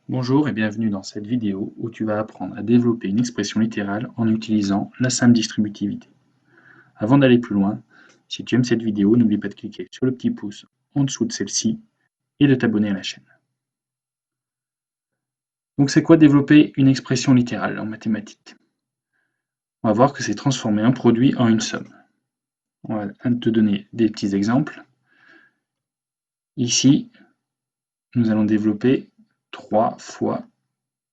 Bonjour et bienvenue dans cette vidéo où tu vas apprendre à développer une expression littérale en utilisant la simple distributivité. Avant d'aller plus loin, si tu aimes cette vidéo, n'oublie pas de cliquer sur le petit pouce en dessous de celle-ci et de t'abonner à la chaîne. Donc c'est quoi développer une expression littérale en mathématiques? On va voir que c'est transformer un produit en une somme. On va te donner des petits exemples. Ici, nous allons développer 3 fois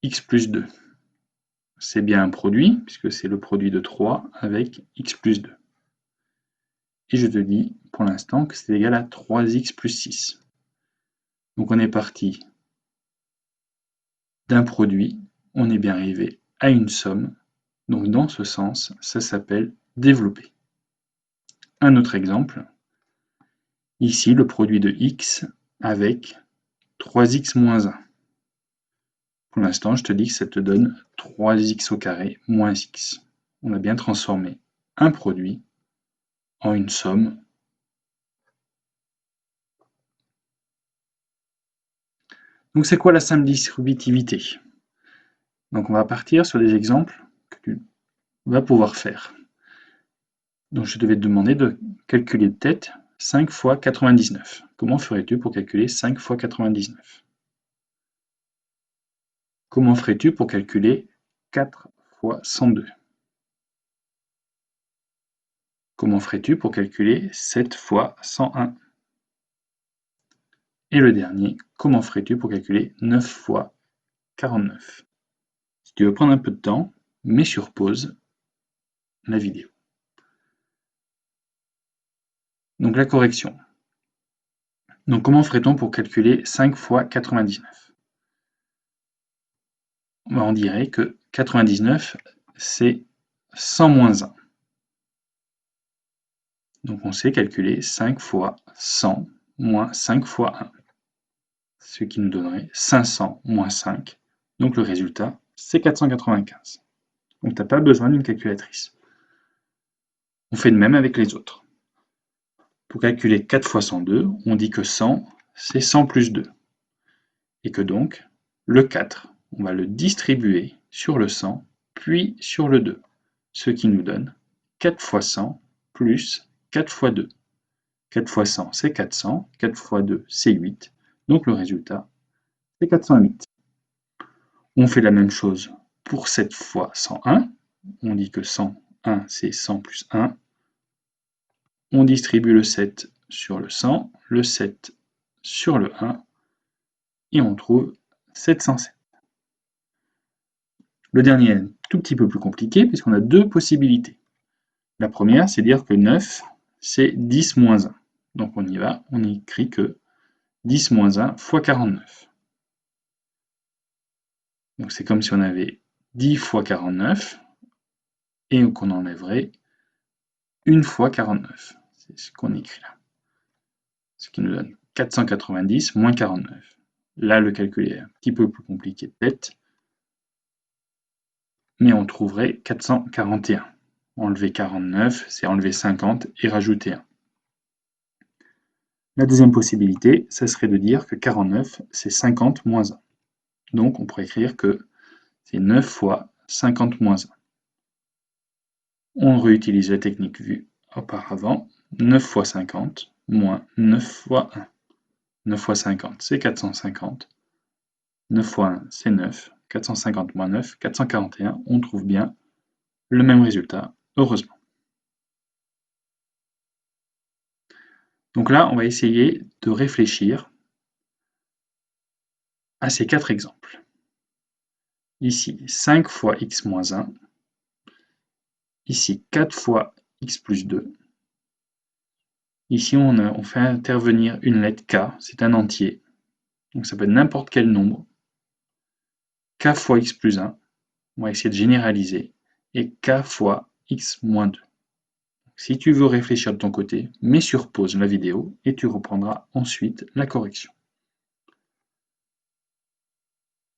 x plus 2. C'est bien un produit, puisque c'est le produit de 3 avec x plus 2. Et je te dis pour l'instant que c'est égal à 3x plus 6. Donc on est parti d'un produit, on est bien arrivé à une somme. Donc dans ce sens, ça s'appelle développer. Un autre exemple, ici le produit de x avec 3x moins 1. Pour l'instant, je te dis que ça te donne 3x au carré moins x. On a bien transformé un produit en une somme. Donc c'est quoi la simple distributivité? Donc on va partir sur des exemples que tu vas pouvoir faire. Donc je devais te demander de calculer de tête 5 fois 99. Comment ferais-tu pour calculer 5 fois 99? Comment ferais-tu pour calculer 4 fois 102? Comment ferais-tu pour calculer 7 fois 101? Et le dernier, comment ferais-tu pour calculer 9 fois 49? Si tu veux prendre un peu de temps, mets sur pause la vidéo. Donc la correction. Donc comment ferait-on pour calculer 5 fois 99? On dirait que 99, c'est 100 moins 1. Donc on sait calculer 5 fois 100 moins 5 fois 1. Ce qui nous donnerait 500 moins 5. Donc le résultat, c'est 495. Donc tu n'as pas besoin d'une calculatrice. On fait de même avec les autres. Pour calculer 4 fois 102, on dit que 100, c'est 100 plus 2. Et que donc, le 4, on va le distribuer sur le 100, puis sur le 2. Ce qui nous donne 4 fois 100 plus 4 fois 2. 4 fois 100, c'est 400. 4 fois 2, c'est 8. Donc le résultat, c'est 408. On fait la même chose pour 7 fois 101. On dit que 101, c'est 100 plus 1. On distribue le 7 sur le 100, le 7 sur le 1, et on trouve 707. Le dernier est un tout petit peu plus compliqué, puisqu'on a deux possibilités. La première, c'est dire que 9, c'est 10 moins 1. Donc on y va, on écrit que 10 moins 1 fois 49. Donc c'est comme si on avait 10 fois 49 et qu'on enlèverait 1 fois 49. C'est ce qu'on écrit là. Ce qui nous donne 490 moins 49. Là, le calcul est un petit peu plus compliqué de tête, mais on trouverait 441. Enlever 49, c'est enlever 50 et rajouter 1. La deuxième possibilité, ça serait de dire que 49, c'est 50 moins 1. Donc on pourrait écrire que c'est 9 fois 50 moins 1. On réutilise la technique vue auparavant. 9 fois 50 moins 9 fois 1. 9 fois 50, c'est 450. 9 fois 1, c'est 9. 450 moins 9, 441. On trouve bien le même résultat, heureusement. Donc là, on va essayer de réfléchir à ces quatre exemples. Ici, 5 fois x moins 1. Ici, 4 fois x plus 2. Ici, on fait intervenir une lettre k, c'est un entier. Donc ça peut être n'importe quel nombre. K fois x plus 1. On va essayer de généraliser. Et k fois x moins 2. Si tu veux réfléchir de ton côté, mets sur pause la vidéo et tu reprendras ensuite la correction.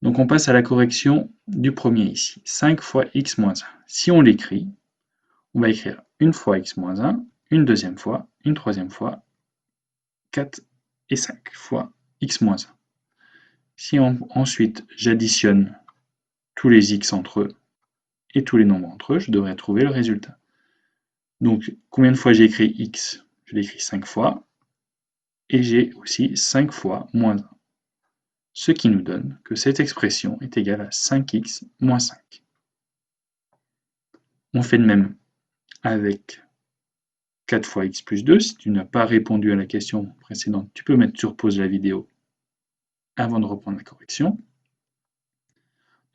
Donc on passe à la correction du premier ici. 5 fois x moins 1. Si on l'écrit, on va écrire une fois x moins 1, une deuxième fois, une troisième fois, 4 et 5 fois x moins 1. Si ensuite j'additionne tous les x entre eux et tous les nombres entre eux, je devrais trouver le résultat. Donc, combien de fois j'ai écrit x? Je l'ai écrit 5 fois, et j'ai aussi 5 fois moins 1. Ce qui nous donne que cette expression est égale à 5x moins 5. On fait de même avec 4 fois x plus 2. Si tu n'as pas répondu à la question précédente, tu peux mettre sur pause la vidéo avant de reprendre la correction.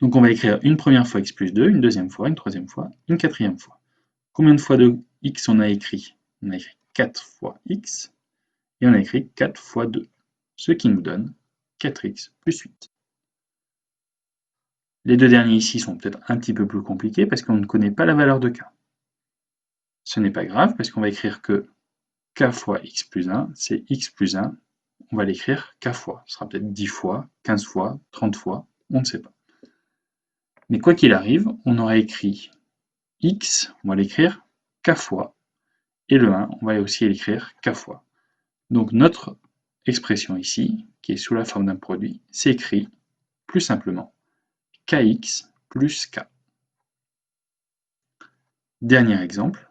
Donc on va écrire une première fois x plus 2, une deuxième fois, une troisième fois, une quatrième fois. Combien de fois de x on a écrit? On a écrit 4 fois x, et on a écrit 4 fois 2, ce qui nous donne 4x plus 8. Les deux derniers ici sont peut-être un petit peu plus compliqués parce qu'on ne connaît pas la valeur de k. Ce n'est pas grave parce qu'on va écrire que k fois x plus 1, c'est x plus 1. On va l'écrire k fois. Ce sera peut-être 10 fois, 15 fois, 30 fois, on ne sait pas. Mais quoi qu'il arrive, on aura écrit x, on va l'écrire k fois, et le 1, on va aussi l'écrire k fois. Donc notre expression ici, qui est sous la forme d'un produit, s'écrit plus simplement kx plus k. Dernier exemple,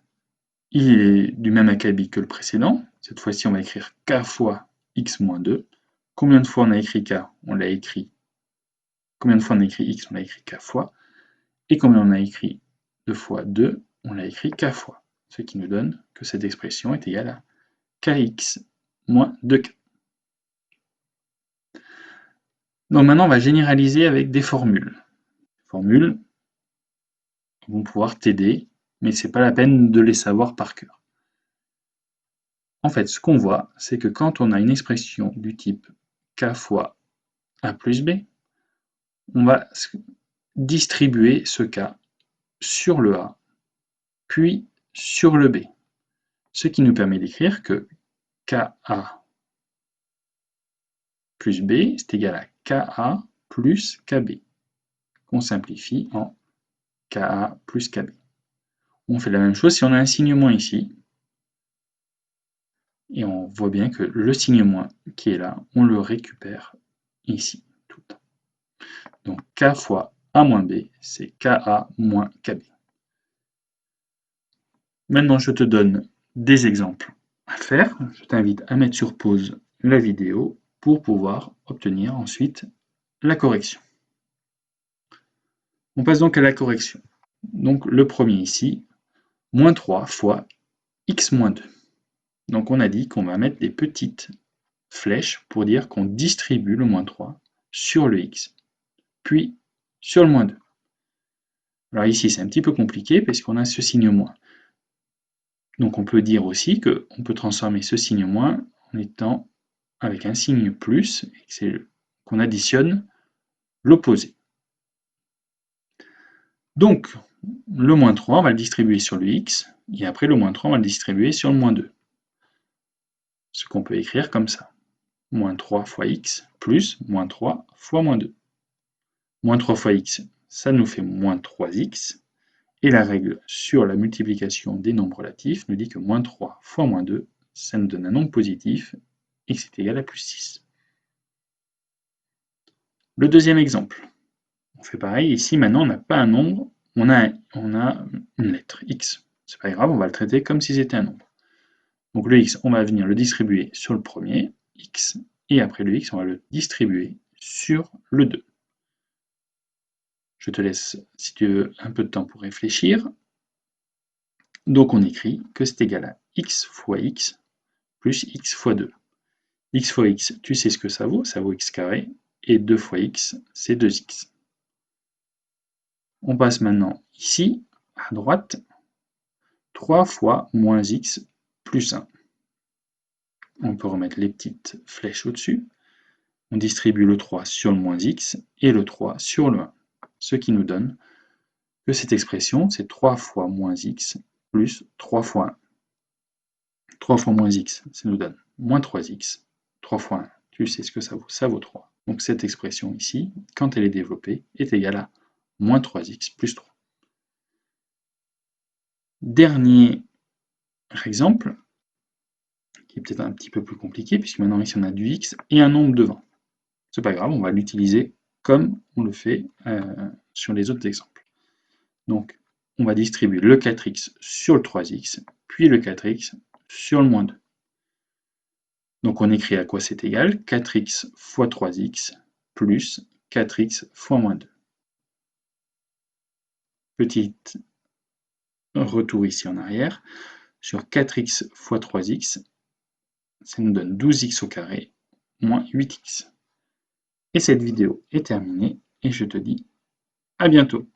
il est du même acabit que le précédent. Cette fois-ci, on va écrire k fois x moins 2. Combien de fois on a écrit k? On l'a écrit. Combien de fois on a écrit x? On l'a écrit k fois. Et combien on a écrit 2 fois 2? On l'a écrit k fois. Ce qui nous donne que cette expression est égale à kx moins 2k. Donc maintenant, on va généraliser avec des formules. Les formules vont pouvoir t'aider, mais ce n'est pas la peine de les savoir par cœur. En fait, ce qu'on voit, c'est que quand on a une expression du type k fois a plus b, on va distribuer ce k sur le a, puis sur le b. Ce qui nous permet d'écrire que ka plus b, c'est égal à ka plus kb, qu'on simplifie en ka plus kb. On fait la même chose si on a un signe moins ici, et on voit bien que le signe moins qui est là, on le récupère ici. Tout. Donc k fois a moins b, c'est ka moins kb. Maintenant, je te donne des exemples à faire. Je t'invite à mettre sur pause la vidéo pour pouvoir obtenir ensuite la correction. On passe donc à la correction. Donc le premier ici, moins 3 fois x moins 2. Donc on a dit qu'on va mettre des petites flèches pour dire qu'on distribue le moins 3 sur le x, puis sur le moins 2. Alors ici c'est un petit peu compliqué parce qu'on a ce signe moins. Donc on peut dire aussi qu'on peut transformer ce signe moins en étant avec un signe plus, et c'est qu'on additionne l'opposé. Donc, le moins 3, on va le distribuer sur le x, et après le moins 3, on va le distribuer sur le moins 2. Ce qu'on peut écrire comme ça. Moins 3 fois x plus moins 3 fois moins 2. Moins 3 fois x, ça nous fait moins 3x, et la règle sur la multiplication des nombres relatifs nous dit que moins 3 fois moins 2, ça nous donne un nombre positif, et que c'est égal à plus 6. Le deuxième exemple. On fait pareil, ici maintenant on n'a pas un nombre, on a une lettre, x. C'est pas grave, on va le traiter comme si c'était un nombre. Donc le x, on va venir le distribuer sur le premier, x, et après le x, on va le distribuer sur le 2. Je te laisse, si tu veux, un peu de temps pour réfléchir. Donc on écrit que c'est égal à x fois x plus x fois 2. X fois x, tu sais ce que ça vaut x carré, et 2 fois x, c'est 2x. On passe maintenant ici, à droite, 3 fois moins x plus 1. On peut remettre les petites flèches au-dessus. On distribue le 3 sur le moins x et le 3 sur le 1. Ce qui nous donne que cette expression, c'est 3 fois moins x plus 3 fois 1. 3 fois moins x, ça nous donne moins 3x. 3 fois 1, tu sais ce que ça vaut 3. Donc cette expression ici, quand elle est développée, est égale à moins 3x plus 3. Dernier exemple, qui est peut-être un petit peu plus compliqué, puisque maintenant ici on a du x et un nombre devant. C'est pas grave, on va l'utiliser comme on le fait sur les autres exemples. Donc, on va distribuer le 4x sur le 3x, puis le 4x sur le moins 2. Donc on écrit à quoi c'est égal? 4x fois 3x plus 4x fois moins 2. Petit retour ici en arrière. Sur 4x fois 3x, ça nous donne 12x au carré moins 8x. Et cette vidéo est terminée et je te dis à bientôt.